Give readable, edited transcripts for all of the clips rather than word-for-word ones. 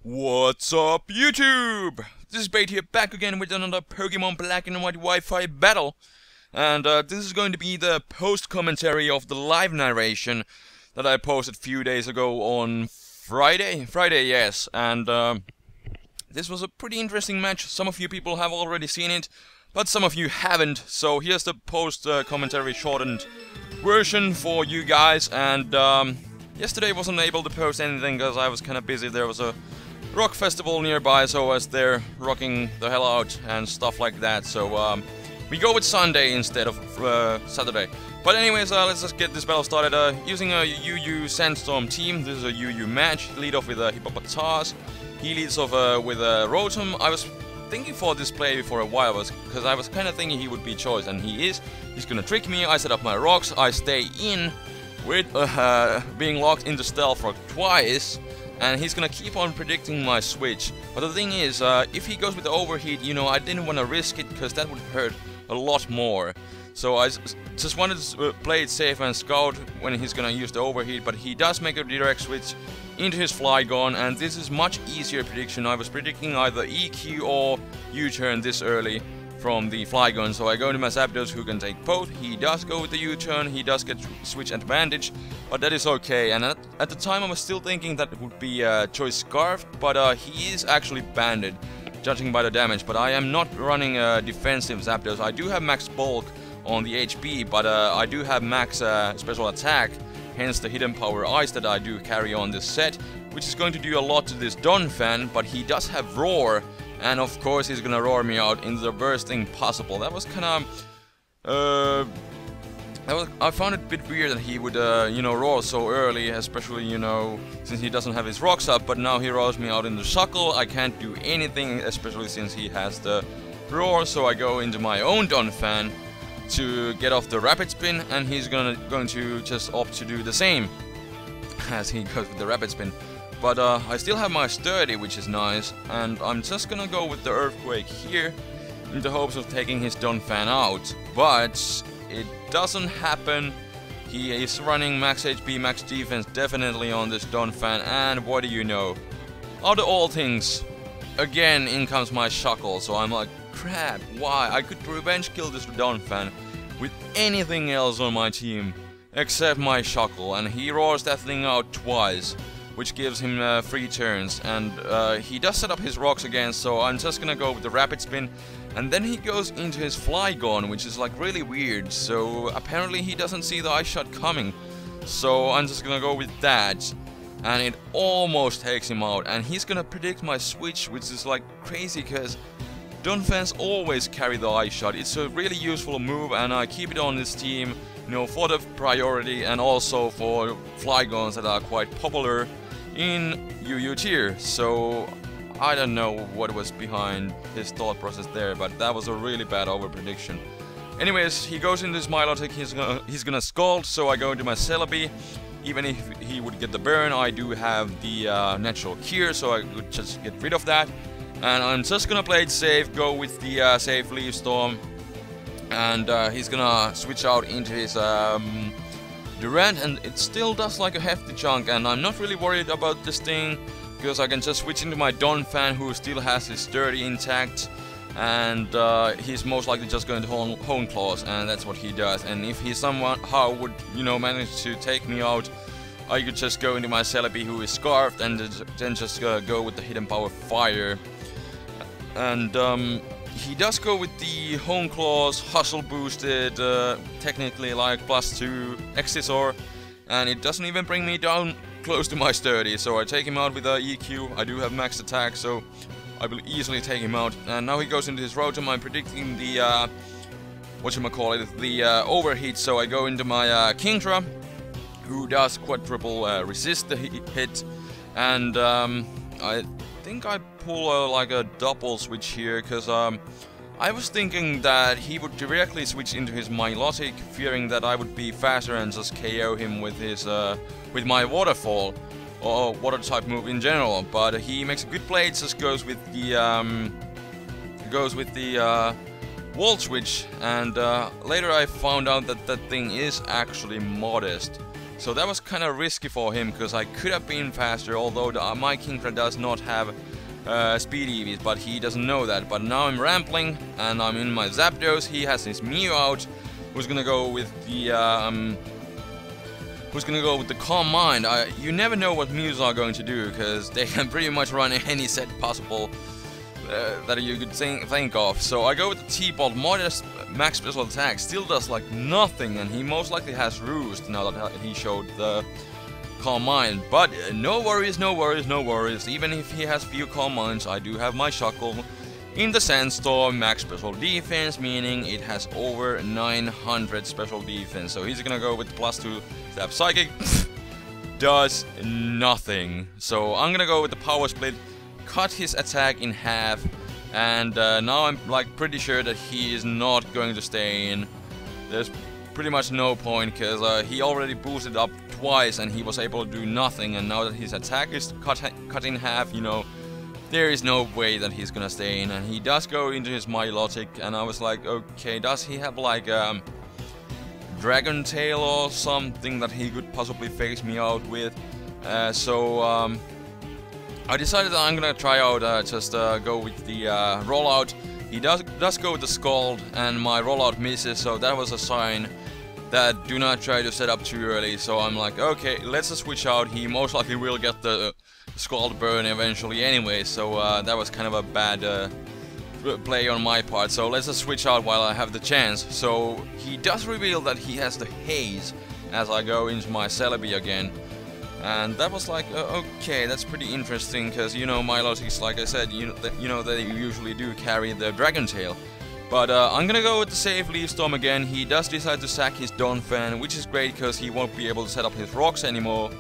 What's up, YouTube? This is Spade here, back again with another Pokemon Black and White Wi-Fi battle. And this is going to be the post-commentary of the live narration that I posted a few days ago on Friday. Yes. And this was a pretty interesting match. Some of you people have already seen it, but some of you haven't. So here's the post-commentary shortened version for you guys. And yesterday wasn't able to post anything because I was kind of busy. There was a rock festival nearby, so I was there rocking the hell out and stuff like that. So we go with Sunday instead of Saturday. But anyways, let's just get this battle started. Using a UU Sandstorm team. This is a UU match. Lead off with a Hippopotas. He leads off with a Rotom. I was thinking for this play for a while because I was kind of thinking he would be choice, and he is. He's gonna trick me. I set up my rocks. I stay in with being locked into Stealth Rock twice. And he's gonna keep on predicting my switch. But the thing is, if he goes with the overheat, you know, I didn't want to risk it because that would hurt a lot more. So I just wanted to play it safe and scout when he's gonna use the overheat. But he does make a direct switch into his Flygon, and this is much easier prediction. I was predicting either EQ or U-turn this early from the Flygon, so I go into my Zapdos, who can take both. He does go with the U-turn, he does get switch advantage, but that is okay. And at the time I was still thinking that it would be Choice Scarf, but he is actually banded, judging by the damage. But I am not running a defensive Zapdos. I do have max bulk on the HP, but I do have max special attack, hence the hidden power ice that I do carry on this set, which is going to do a lot to this Donphan. But he does have Roar, and of course he's gonna roar me out in the worst thing possible. That was kind of I found it a bit weird that he would you know, roar so early, especially, you know, since he doesn't have his rocks up. But now he roars me out in the Shuckle. I can't do anything, especially since he has the roar. So I go into my own Donphan to get off the Rapid Spin, and he's going to just opt to do the same as he goes with the Rapid Spin. But I still have my Sturdy, which is nice, and I'm just gonna go with the Earthquake here in the hopes of taking his Donphan out. But it doesn't happen. He is running max HP, max defense definitely on this Donphan, and what do you know? Out of all things, again in comes my Shuckle. So I'm like, crap, why? I could revenge kill this Donphan with anything else on my team except my Shuckle, and he roars that thing out twice, which gives him 3 turns, and he does set up his rocks again, so I'm just gonna go with the Rapid Spin, and then he goes into his Flygon, which is like really weird. So apparently he doesn't see the Ice Shot coming, so I'm just gonna go with that, and it almost takes him out. And he's gonna predict my switch, which is like crazy because Donphans always carry the Ice Shot. It's a really useful move, and I keep it on this team, you know, for the priority and also for Flygons that are quite popular in UU tier. So I don't know what was behind his thought process there, but that was a really bad over prediction. Anyways, he goes into his Milotic. He's gonna Scald, so I go into my Celebi. Even if he would get the burn, I do have the natural cure, so I could just get rid of that. And I'm just gonna play it safe, go with the safe Leaf Storm, and he's gonna switch out into his Durant, and it still does like a hefty chunk, and I'm not really worried about this thing because I can just switch into my Donphan, who still has his Sturdy intact, and he's most likely just going to Hone Claws, and that's what he does. And if he somehow would, you know, manage to take me out, I could just go into my Celebi, who is Scarfed, and then just go with the Hidden Power Fire. And he does go with the Hone Claws, Hustle boosted, technically like +2 Excisor, and it doesn't even bring me down close to my Sturdy, so I take him out with a EQ. I do have max attack, so I will easily take him out. And now he goes into his Rotom. I'm predicting the, the overheat, so I go into my Kingdra, who does quadruple resist the hit, and I think I pull like a double switch here, because I was thinking that he would directly switch into his Milotic, fearing that I would be faster and just KO him with his with my Waterfall or Water type move in general. But he makes a good play. It just goes with the Volt Switch, and later I found out that that thing is actually modest. So that was kind of risky for him, because I could have been faster, although my Kingdra does not have speed EVs, but he doesn't know that. But now I'm rambling, and I'm in my Zapdos. He has his Mew out, who's gonna go with the Calm Mind. You never know what Mews are going to do, because they can pretty much run any set possible that you could think of. So I go with the T-Bolt. Modest max special attack still does like nothing, and he most likely has Roost now that he showed the Calm Mind. But no worries, no worries, no worries. Even if he has few Calm Minds, I do have my Shuckle in the Sandstorm max special defense, meaning it has over 900 special defense. So he's gonna go with +2 Stab Psychic. Does nothing. So I'm gonna go with the Power Split, cut his attack in half, and now I'm like pretty sure that he is not going to stay in. There's pretty much no point, because he already boosted up twice and he was able to do nothing, and now that his attack is cut in half, you know, there is no way that he's gonna stay in. And he does go into his Milotic, and I was like, okay, does he have like Dragon Tail or something that he could possibly face me out with? I decided that I'm gonna try out just go with the rollout. He does go with the Scald, and my rollout misses, so that was a sign that do not try to set up too early. So I'm like, okay, let's just switch out. He most likely will get the Scald burn eventually anyway, so that was kind of a bad play on my part. So let's just switch out while I have the chance. So he does reveal that he has the Haze as I go into my Celebi again. And that was like, okay, that's pretty interesting, because, you know, Milotics, like I said, you know they usually do carry the Dragon Tail. But I'm gonna go with the safe Leaf Storm again. He does decide to sack his Donphan, which is great, because he won't be able to set up his rocks anymore.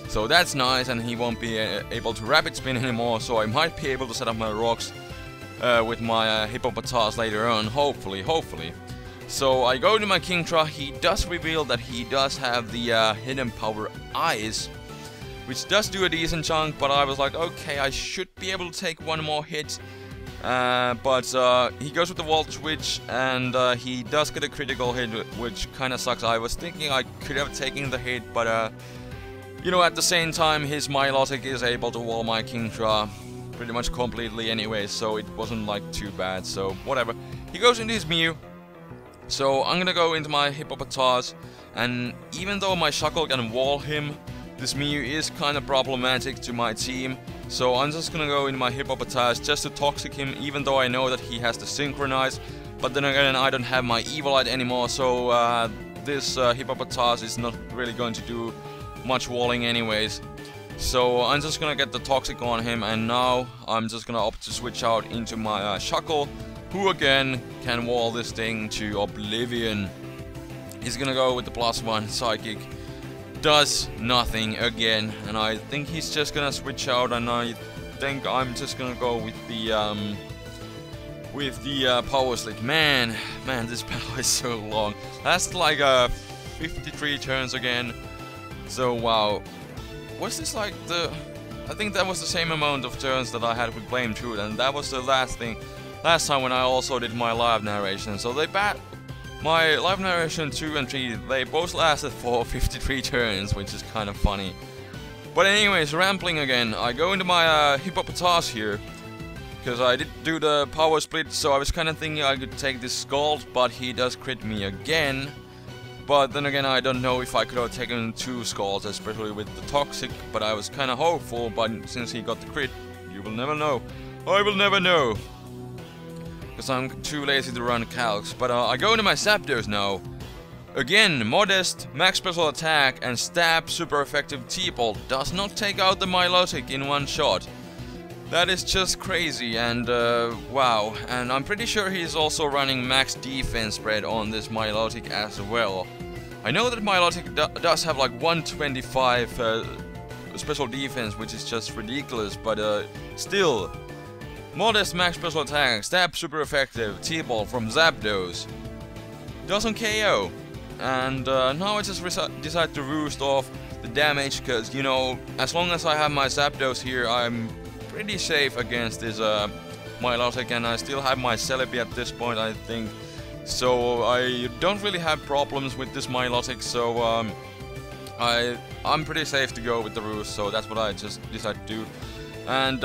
So that's nice, and he won't be able to Rapid Spin anymore, so I might be able to set up my rocks with my Hippopotas later on, hopefully. So I go to my Kingdra. He does reveal that he does have the Hidden Power Eyes, which does do a decent chunk, but I was like, okay, I should be able to take one more hit. But he goes with the Volt Switch, and he does get a critical hit, which kind of sucks. I was thinking I could have taken the hit, but you know, at the same time, his Milotic is able to wall my Kingdra pretty much completely anyway, so it wasn't like too bad, so whatever. He goes into his Mew, so I'm gonna go into my Hippopotas, and even though my Shuckle can wall him, this Mew is kind of problematic to my team, so I'm just gonna go into my Hippopotas just to toxic him, even though I know that he has to synchronize. But then again, I don't have my Evilite anymore, so this Hippopotas is not really going to do much walling anyways. So I'm just gonna get the toxic on him, and now I'm just gonna opt to switch out into my Shuckle, who again can wall this thing to oblivion. He's gonna go with the +1 Psychic. Does nothing again, and I think he's just gonna switch out, and I think I'm just gonna go with the Power Slick. Man, this battle is so long. That's like 53 turns again. So wow, was this like I think that was the same amount of turns that I had with Blame Truth, and that was the last time when I also did my live narration. So my live narration 2 and 3, they both lasted for 53 turns, which is kind of funny. But anyways, rambling again, I go into my Hippopotas here, because I did do the Power Split, so I was kind of thinking I could take this Scald, but he does crit me again. But then again, I don't know if I could have taken 2 Scalds, especially with the Toxic, but I was kind of hopeful, but since he got the crit, you will never know. I will never know, because I'm too lazy to run calcs. But I go into my Zapdos now. Again, modest, max special attack, and stab super effective T-Bolt does not take out the Milotic in one shot. That is just crazy, and wow. And I'm pretty sure he's also running max defense spread on this Milotic as well. I know that Milotic does have like 125 special defense, which is just ridiculous, but still. Modest max special attack, stab super effective, T-Ball from Zapdos. Doesn't KO. And now I just decide to roost off the damage, because, you know, as long as I have my Zapdos here, I'm pretty safe against this Milotic, and I still have my Celebi at this point, I think. So I don't really have problems with this Milotic, so I'm pretty safe to go with the roost, so that's what I just decided to do. And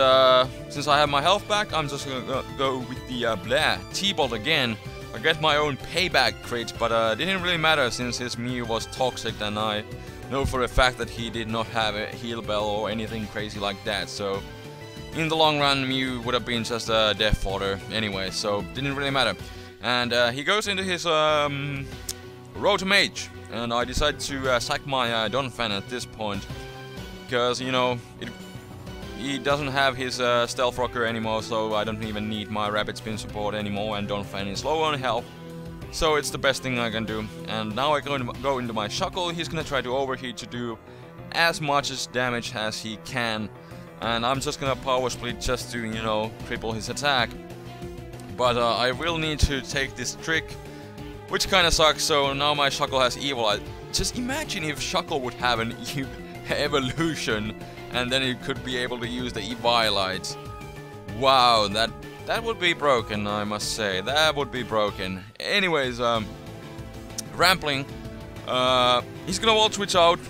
since I have my health back, I'm just gonna go with the T-Bolt again. I get my own payback crit, but it didn't really matter since his Mew was toxic, and I know for a fact that he did not have a heal bell or anything crazy like that. So in the long run, Mew would have been just a death fodder anyway, so didn't really matter. And he goes into his Road to Mage, and I decided to sack my Donphan at this point, because, you know, he doesn't have his Stealth Rocker anymore, so I don't even need my Rapid Spin support anymore, and Donphan is low on health, so it's the best thing I can do. And now I'm going to go into my Shuckle. He's gonna try to overheat to do as much damage as he can, and I'm just gonna power split just to, you know, triple his attack. But I will need to take this trick, which kinda sucks, so now my Shuckle has Evil. Just imagine if Shuckle would have an evolution, and then it could be able to use the Eviolite. Wow, that would be broken, I must say. That would be broken. Anyways, Rampling, he's gonna wall switch out,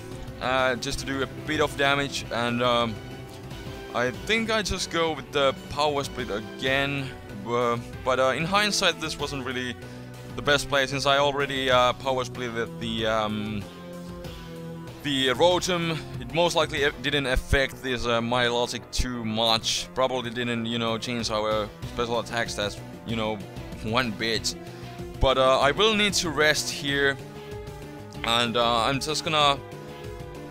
just to do a bit of damage, and I think I just go with the power split again. But in hindsight, this wasn't really the best play, since I already power splitted the Rotom. It most likely didn't affect this Milotic too much. Probably didn't, you know, change our special attack stats, you know, one bit. But I will need to rest here, and I'm just gonna,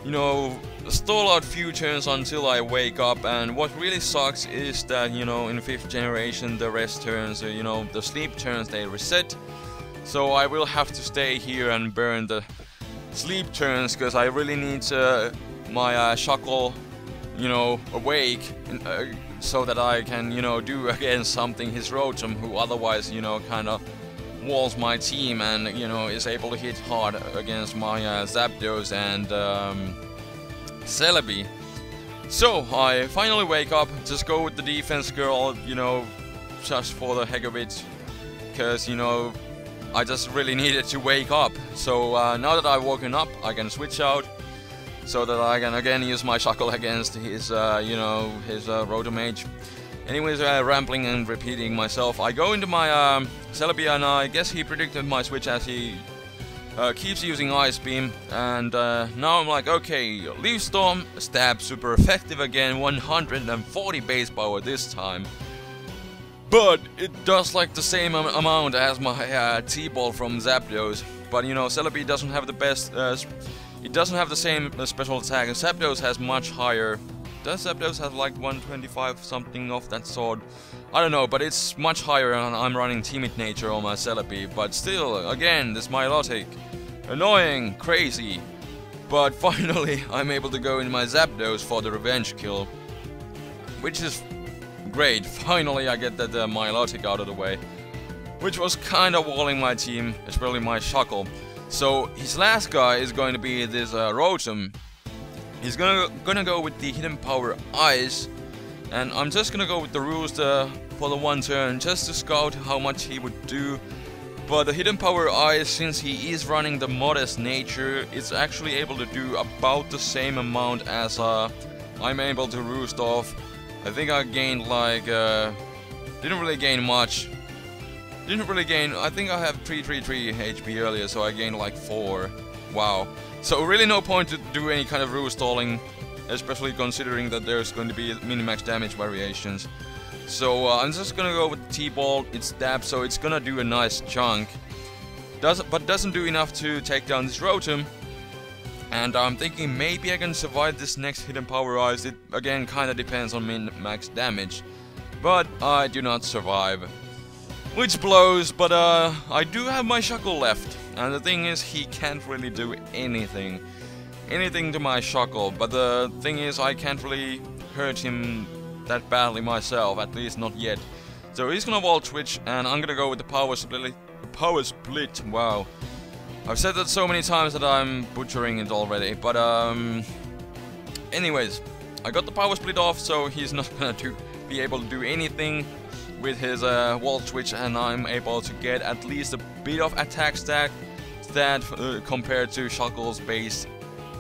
you know, stall out few turns until I wake up. And what really sucks is that, you know, in 5th generation the rest turns, you know, the sleep turns, they reset. So I will have to stay here and burn the sleep turns, because I really need my Shuckle, you know, awake, so that I can, you know, do again something his Rotom, who otherwise, you know, kind of walls my team and, you know, is able to hit hard against my Zapdos and Celebi. So I finally wake up, just go with the defense girl, you know, just for the heck of it, because, you know, I just really needed to wake up. So now that I've woken up, I can switch out, so that I can again use my Shuckle against his, you know, his Rotom Mage. Anyways, rambling and repeating myself, I go into my Celebi, and I guess he predicted my switch as he keeps using Ice Beam. And now I'm like, okay, Leaf Storm, stab, super effective again, 140 base power this time. But it does like the same amount as my T-Ball from Zapdos. But, you know, Celebi doesn't have the best, it doesn't have the same special attack, and Zapdos has much higher. Does Zapdos have like 125 something of that sort? I don't know, but it's much higher, and I'm running Timid Nature on my Celebi. But still, again, this Milotic, annoying, crazy. But finally, I'm able to go in my Zapdos for the revenge kill, which is great. Finally, I get that Milotic out of the way, which was kind of walling my team, especially my Shuckle. So his last guy is going to be this Rotom. He's gonna go with the Hidden Power Ice, and I'm just gonna go with the Roost for the one turn, just to scout how much he would do. But the Hidden Power Ice, since he is running the Modest Nature, it's actually able to do about the same amount as I'm able to Roost off. I think I gained like, didn't really gain much. I think I have 333 HP earlier, so I gained like 4. Wow. So really no point to do any kind of roost stalling, especially considering that there's going to be min-max damage variations. So I'm just gonna go with T-Ball. It's stab, so it's gonna do a nice chunk. But doesn't do enough to take down this Rotom. And I'm thinking maybe I can survive this next Hidden Power Ice. It again kinda depends on min-max damage. But I do not survive, which blows. But I do have my Shuckle left. And the thing is, he can't really do anything to my Shuckle. But the thing is, I can't really hurt him that badly myself, at least not yet. So he's gonna wall switch, and I'm gonna go with the power split. Wow, I've said that so many times that I'm butchering it already. But anyways, I got the power split off, so he's not gonna be able to do anything with his wall switch, and I'm able to get at least a bit of attack stack that compared to Shuckle's base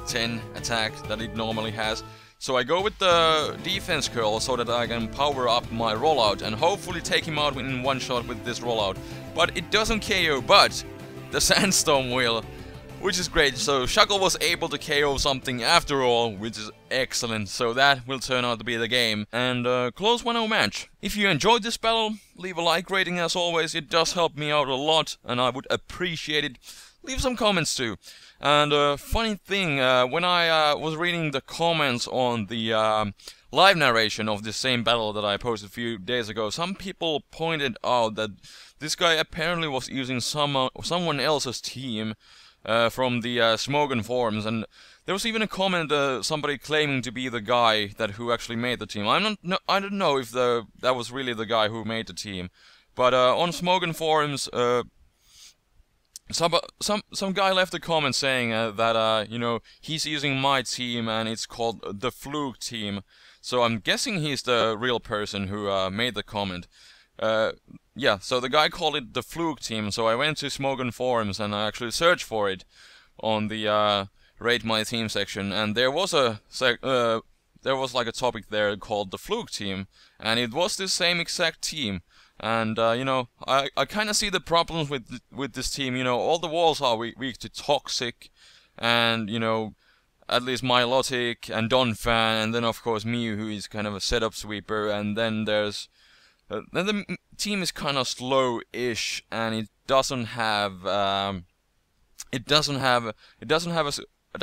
10 attack that it normally has. So I go with the defense curl so that I can power up my rollout and hopefully take him out in one shot with this rollout. But it doesn't KO, but the sandstorm will, which is great. So Shuckle was able to KO something after all, which is excellent. So that will turn out to be the game. And close 1-0 match. If you enjoyed this battle, leave a like rating as always. It does help me out a lot and I would appreciate it. Leave some comments too. And funny thing, when I was reading the comments on the live narration of this same battle that I posted a few days ago, some people pointed out that this guy apparently was using someone else's team from the Smogan forums, and there was even a comment, somebody claiming to be the guy who actually made the team. I don't know if that was really the guy who made the team, but on Smogan forums, some guy left a comment saying that you know, he's using my team and it's called the Fluke Team. So I'm guessing he's the real person who made the comment. Yeah, so the guy called it the Fluke Team. So I went to Smogan forums and I actually searched for it on the Rate My Team section, and there was like a topic there called the Fluke Team, and it was the same exact team. And you know, I kind of see the problems with this team. You know, all the walls are weak to Toxic, and you know, at least Milotic and Donphan, and then of course Mew, who is kind of a setup sweeper. And then there's then the team is kind of slow-ish, and it doesn't have a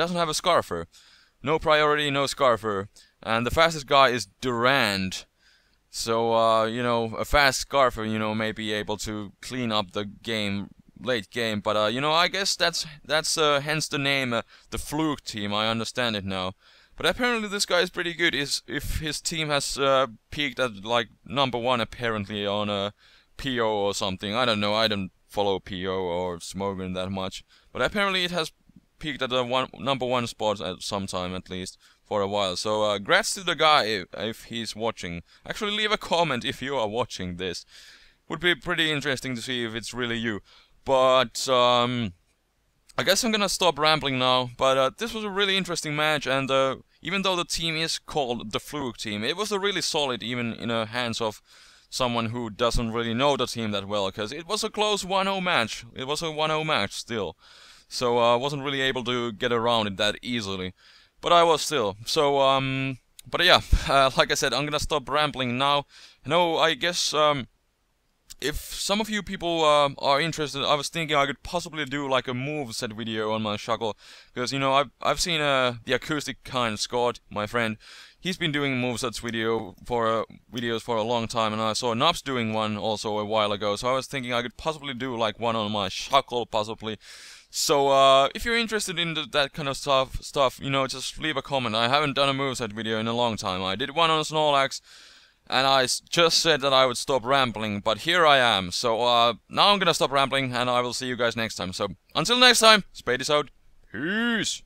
Scarfer. No priority, no Scarfer, and the fastest guy is Durand. So, you know, a fast Scarfer, you know, may be able to clean up the game, late game. But, you know, I guess that's hence the name, the Fluke Team. I understand it now. But apparently this guy is pretty good. If his team has peaked at, like, #1 apparently on a PO or something. I don't know. I don't follow PO or Smogan that much. But apparently it has peaked at the #1 spot at some time at least. For a while. So, grats to the guy if he's watching. Actually, leave a comment if you are watching this. Would be pretty interesting to see if it's really you. But, I guess I'm gonna stop rambling now. But, this was a really interesting match, and, even though the team is called the Fluke Team, it was a really solid, even in the hands of someone who doesn't really know the team that well, because it was a close 1-0 match. It was a 1-0 match still. So, I wasn't really able to get around it that easily. But I was still. So, but yeah, like I said, I'm gonna stop rambling now. No, I guess, if some of you people are interested, I was thinking I could possibly do like a moveset video on my Shuckle. Because, you know, I've seen the acoustic kind, Scott, my friend. He's been doing movesets videos for a long time, and I saw Nubs doing one also a while ago. So I was thinking I could possibly do like one on my Shuckle, possibly. So, if you're interested in that kind of stuff, you know, just leave a comment. I haven't done a moveset video in a long time. I did one on Snorlax, and I just said that I would stop rambling, but here I am. So, now I'm gonna stop rambling, and I will see you guys next time. So, until next time, Spade is out. Peace!